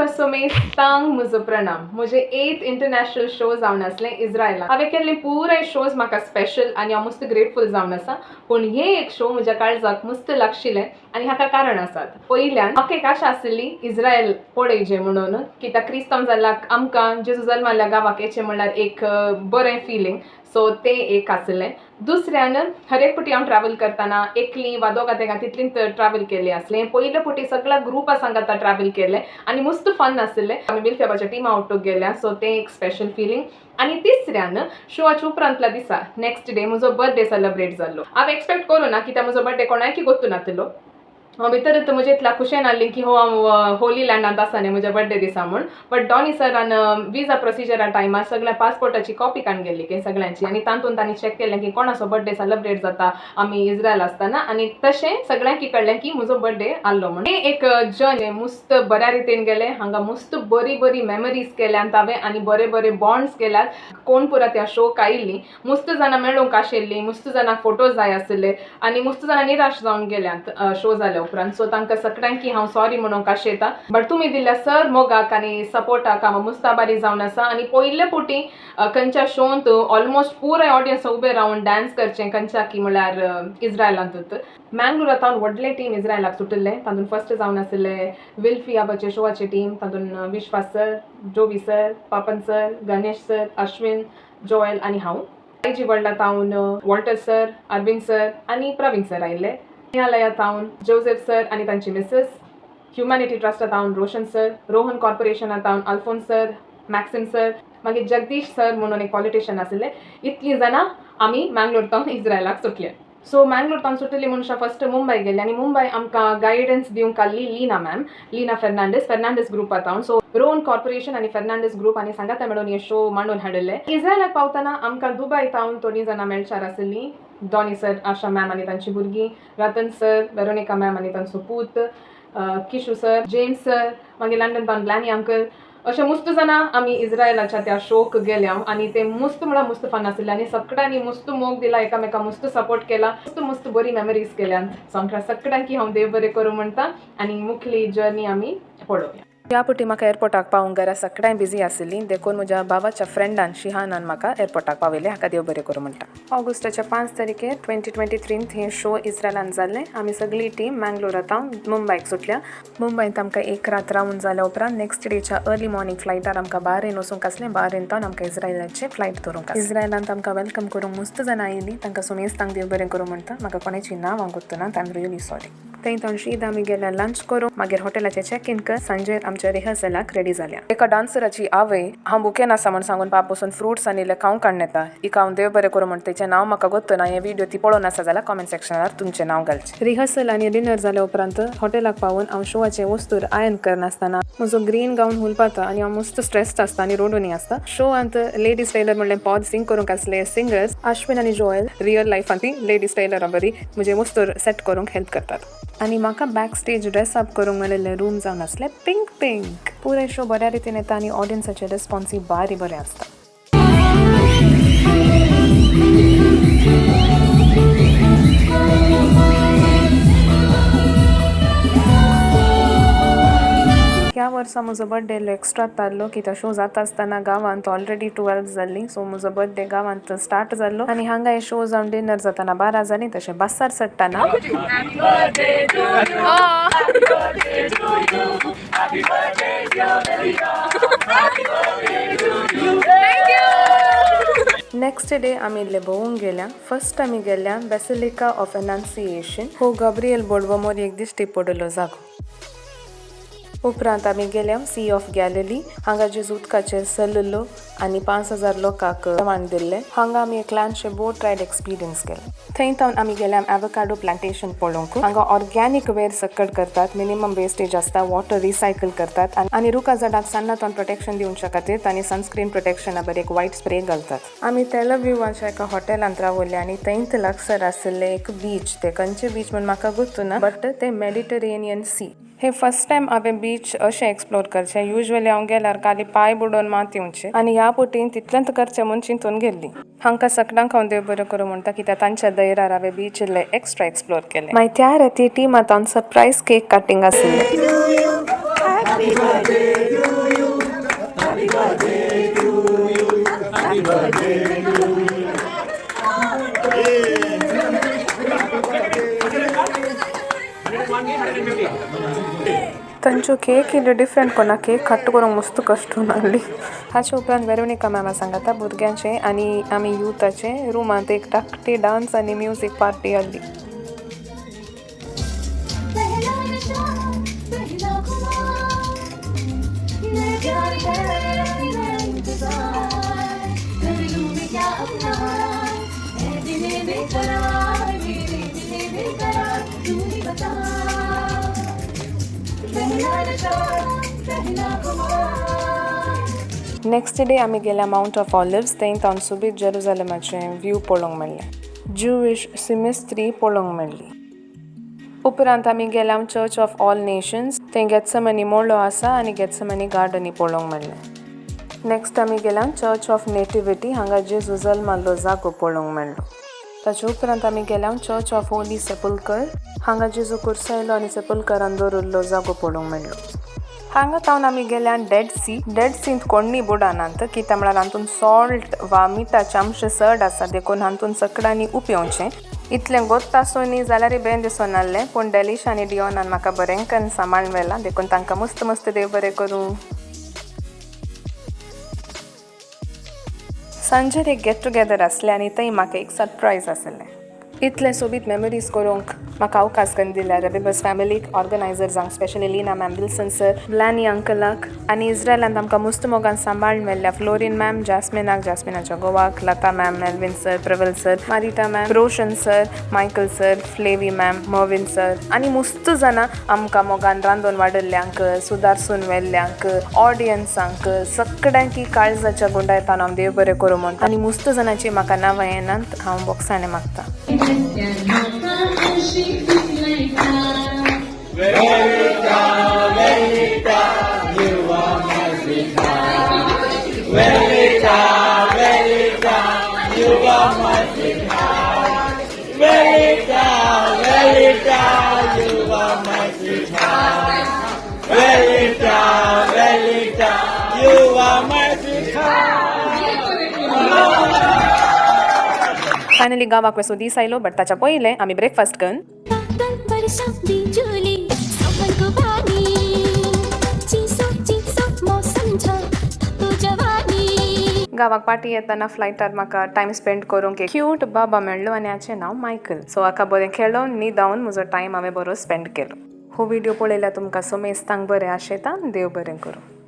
तुमकां समेस्तांक म्हजो प्रणाम. म्हजे 8th इंटरनॅशनल शो जावन असले इस्रायलात. हांवें केल्ले पुराय शोज म्हाका स्पेशल आनी हांव मस्त ग्रेटफूल जावन आसा. पूण हे एक शो म्हज्या काळजाक मस्त लागशिल्ले आनी हाका कारण आसात. पयल्यान म्हाका एक आशा आशिल्ली इस्रायल पळयचे म्हणून, कित्याक क्रिस्तांव जाल्ल्याक आमकां जेजू जल्माल्या गांवाक येचें म्हणल्यार एक बरें फिलींग. सो ते एक आसलें. दुसऱ्यान हर एक फावटी हांव ट्रॅव्हल करतना एकली वा दोगां तिगां तितलीं ट्रॅव्हल केलें आसलें. पयले फावटी सगळ्या ग्रुपा सांगात ट्रॅव्हल केलें आनी मस्त फन आसलें. आमी विल्फ्याच्या टिमा वांगडा गेल्या, सो ते एक स्पेशल फिलींग. आनी तिसऱ्यान शोच्या उपरांतल्या दिसा नेक्स्ट डे म्हजो बर्थडे सेलिब्रेट जाल्लो. हांव एक्सपेक्ट करूं ना कित्याक म्हजो बर्थडे कोणायकी गोतू नासलो. हांव भितर म्हजे इतल्या खुशेन आसली की हांव होली लँडांत आसा न्ही म्हज्या बर्थडे दिसा म्हूण. बट डॉनी सरान विजा प्रोसिजरा टायमार सगळ्या पासपोर्टाची कॉपी काडून गेल्ली की सगळ्यांची, आनी तातूंत तांणी चॅक केलें की कोणाचो बर्थडे सेलिब्रेट जाता आमी इस्रायल आसतना, आनी तशें सगळ्यांक कळलें की म्हजो बर्थडे आसलो म्हूण. हें एक जर्नी मस्त बऱ्या रितीन गेलें. हांगा मस्त बरी बरी मेमरीज केल्यात हांवें आनी बरे बरे बॉन्ड्स केल्यात. कोण पुरा त्या शोक आयिल्लीं, मस्त जाणां मेळूंक आशिल्लीं, मस्त जाणांक फोटोज जाय आसले आनी मस्त जाणां निराश जावन गेल्यात शो जाल्या उपरांत. सो तांकां सगळ्यांकी हांव सॉरी म्हणूंक आशेता. बट तुमी दिल्ल्या सर मोगाक आनी सपोर्टाक हांव मस्त आभारी जावन आसा. आनी पयले फावटी खंयच्या शोंत ऑलमोस्ट पुराय ऑडियन्स उबे रावन डान्स करचें खंयच्या की म्हळ्यार इस्रायलांतूच. मँगलोरांत व्हडले टीम इस्रायलाक सुटले. तातूंत फर्स्ट जावन आसले विल्फी आबाचे शोवाची टीम. तातूंत Vishwas sir, Jovi sir, Papan sir, Ganesh sir, Ashwin, Joel आनी हांव. आयजी वडला तावन वॉल्टर सर, अरविंद सर आनी प्रवीण सर आयिल्ले. न्यायालया तावन जोसेफ सर आनी तांची मिसेस. ह्युमॅनिटी ट्रस्टा तावन रोशन सर. रोहन कॉर्पोरेशना तावन अल्फोन्स सर, मॅक्सिम सर, मागीर जगदीश सर म्हणून एक पॉलिटिशियन आसले. इतलीं जाणां आमी मँगलोर तावन इस्रायलाक सुटले. सो मँगलोर तावन सुटली मनशां फर्स्ट मुंबय गेले आनी मुंबय आमकां गायडन्स दिवंक आसली लीना मॅम, लीना फेर्नांडीस ग्रुपा तावन. सो रोहन कॉर्पोरेशन आनी फेर्नांडीस ग्रुप आनी सांगाता मेळून हे शो मांडून हाडिल्ले. इस्रायलाक पावतना आमकां दुबय तावन थोडीं जाणां मेळचार आशिल्लीं. डॉनी सर, आशा मॅम आनी तांची भुरगीं, रतन सर, वेरोनिका मॅम आनी तांचो पूत, किशू सर, जेम्स सर, मागीर लंडन तावन ग्लॅनी अंकल. अशें मस्त जाणां आमी इस्रायलाच्या त्या शोक गेल्या आनी ते मस्त म्हळ्यार मस्त फन आसलें आनी सगळ्यांनी मस्त मोग दिला, एकामेकांक मस्त सपोर्ट केला, मस्त मस्त बरी मेमरीज केल्यात. सो आमकां सगळ्यांकी हांव देव बरें करूं म्हणटा आनी मुखली जर्नी आमी पळोवया. ह्या फावटी म्हाका एअरपोर्टाक पावूंक घरा सगळ्यां बिजी आशिल्लीं. देखून म्हज्या बाबाच्या फ्रेंडान शिहानान म्हाका एअरपोर्टाक पावयलें. हाका देव बरें करूं म्हणटा. ऑगस्टाच्या 5 तारखेर 2023 हे शो इस्रायलांत जाल्ले. आमी सगळी टीम मँगलोरांतावन मुंबयक सुटल्या. मुंबयत आमकां एक रात रावून जाल्या उपरांत नेक्स्ट डेच्या अर्ली मॉर्निंग फ्लायटार आमकां बारेन वचूंक आसलें. बारेनतावन आमकां इस्रायलाचे फ्लायट धरूंक. इस्रायलांत आमकां वेलकम करूंक मस्त जाणां आयिल्लीं. तांकां सुमेस्तांक देव बरें करूं म्हणटा. म्हाका कोणाची नांव हांव गोत्तू ना, आय एम रियली सॉरी. थंयतावन शीद आमी गेल्या लंच करूंक. मागीर हॉटेलाचें चॅक इन कर. सांजेर आमच्या रिहर्सलाक रेडी जाल्या. एका डान्सराची आवय हांव बुकेन आसा म्हण सांगून पाप बसून फ्रुट्स आनी खावंक काडनेता. हिका हांव देव बरें करूं म्हणटा. तेचें नांव म्हाका गोत्तू ना. हे व्हिडिओ ती पळोवन आसा जाल्यार कॉमेंट सेक्शनार तुमचें नांव घालचें. रिहर्सल आनी डिनर जाल्या उपरांत हॉटेलाक पावून हांव शोवाचे वस्तूर आयन करनासतना म्हजो ग्रीन गाऊन हुलपाता आनी हांव मस्त स्ट्रेस्ड आसता आनी रोडूनी आसता. शोवांत लेडीज टेलर म्हणलें पॉज सिंग करूंक आसले सिंगर्स अश्विन आनी जोएल. रियल लायफांत ती लेडीज टेलर बरी म्हजे वस्तूर सेट करूंक हेल्प करतात. आनी म्हाका बॅक स्टेज ड्रेस अप करूंक मेळिल्लें रूम जावन आसलें पिंक पिंक. पुराय शो बऱ्या रितीन येता आनी ऑडियन्साचें रिस्पॉन्सूय बारी बरें आसता. ह्या वर्सा म्हजो बर्थडे एक्स्ट्रा जाल्लो कित्याक शो जाता आसतना गांवांत ऑलरेडी 12 जाल्लीं. सो म्हजो बर्थडे गांवांत स्टार्ट जाल्लो आनी हांगा हे शो जावन डिनर जाताना 12 जालीं. तशें बासार सट्टाना नेक्स्ट डे आमी भोवूंक गेल्या. फर्स्ट आमी गेल्या बेसिलिका ऑफ एनान्सिएशन. हो गब्रियल बोडवोमोर एक दिश्टी पडलो जागो. उपरांत आमी गेल्या सी ऑफ गॅलिली. हांगा जेजू उदकाचेर चल्लो आनी 5000 लोकांक जेवण दिल्लें. हांगा आमी एक ल्हानशें बोट रायड एक्सपिरियन्स केलें. थंयतावन आमी गेल्या एवोकाडो प्लांटेशन पळोवंक. हांगा ऑर्गॅनिक वेर सकट करतात, मिनिमम वेस्टेज आसता, वॉटर रिसायकल करतात आनी रुखा झाडाक सन्नातावन प्रोटेक्शन दिवच्या खातीर तांणी सनस्क्रीन प्रोटेक्शना बरें एक वायट स्प्रे घालतात. आमी तेलअवीवाच्या एका हॉटेलांत रावले आनी थंयत लागसर आसलें एक बीच. ते खंयचें बीच म्हूण म्हाका गोत्तू ना, बट ते मेडिटरेनियन सी. हे फर्स्ट टायम हांवें बीच अशें एक्सप्लोर करचें. युजली हांव गेल्यार खाली पांय बुडोवन मात येवचें आनी ह्या फावटीन तितलेंत करचें म्हूण चिंतून गेल्ली. हांकां सगळ्यांक हांव देव बरें करूं म्हणटा कित्याक तांच्या दयरार हांवें बीच एक्स्ट्रा एक्सप्लोर केलें. मागीर त्या राती टिमांत सरप्रायज केक कटींग आसलें. तांच्यो केक इल्लो डिफरंट कोना केक कट करूंक मस्त कश्ट नासली. हाचे उपरांत वेरोनिका मॅमा सांगता भुरग्यांचे आनी आमी युथाचे रुमांत एक धाकटी डान्स आनी म्युजीक पार्टी आसली. नेक्स्ट डे आमी गेल्या माउंट ऑफ ऑलिव्स थंय तांसुबीत जेरुसलेमाचें व्यू पळोवंक मेळ्ळें. ज्यूइश सिमिस्ट्री पळोवंक मेळ्ळी. उपरांत आमी गेल्या चर्च ऑफ ऑल नेशन्स थंय गेत्समनी मोळो आसा आनी गेत्समनी गार्डनी पळोवंक मेळ्ळें. नेक्स्ट आमी गेल्या चर्च ऑफ नेटिविटी हांगा जेजू जल्माल्लो जागो पळोवंक मेळ्ळो. ताचे उपरांत आमी गेल्या चर्च ऑफ होली सेपुल्कर हांगा जेजू कुर्सायलो आनी सेपुल्करान दवरिल्लो जागो पळोवंक मेळ्ळो. हांगा तावन आमी गेल्या डेड सींत कोण्णी बुडानात कित्याक म्हळ्यार हातून सॉल्ट वा मिठाचे आमचे चड आसा देखून हातून सकडांनी उपेवचें. इतलें गोत्त आसूनी जाल्यार बेन दिसून नासलें पूण डेलिश आनी डिओनान म्हाका बरेंकन सांबाळून व्हेलां देखून तांकां मस्त मस्त देव बरें करूं. सांजेर एक गेट टुगेदर आसलें आनी थंय म्हाका एक सरप्रायज आसलें. इतले सोबीत मेमरीज करूंक म्हाका अवकाश करून दिल्यार रेबेबस फॅमिलीक ऑर्गनायझर्सांक specially Leena ma'am Wilson sir ब्लॅनी अंकलाक आनी इस्रायलांत आमकां मुस्त मोगान सांबाळून मेल्ल्या फ्लोरीन मॅम जास्मिनाच्या गोवाक Lata ma'am Melvin sir Praval sir Marita ma'am Roshan sir Michael sir Flavy ma'am Mervin sir आनी मुस्त जाणां आमकां मोगान रांदून वाडल्ल्यांक सुदारसून व्हेल्ल्यांक ऑडियन्सांक सगळ्यांकी काळजाच्या गुंडायतान हांव देव बरें करूं म्हणटा आनी मुस्त जाणांची म्हाका नांवां येनात हांव बोक्सांनी मागता. Velita, Velita, you are my sweetheart. Velita, Velita, you are my sweetheart. Velita, Velita, you are my sweetheart. Velita, Velita, you are my sweetheart. Finally गावाक वचून दीस आयलो बट ताच्या पयलें आमी ब्रेकफास्ट करून गावाक पार्टी येताना फ्लायटार म्हाका टायम स्पेंड करूंक एक क्यूट बाबा मेळ्ळो आनी हाचें नांव मायकल. सो हाका बरें खेळोन न्हिदावन म्हजो टायम हांवें बरो स्पेंड केलो. हो व्हिडिओ पळयल्यार तुमकां समेस्तांक बरें आशेता देव बरें करूं.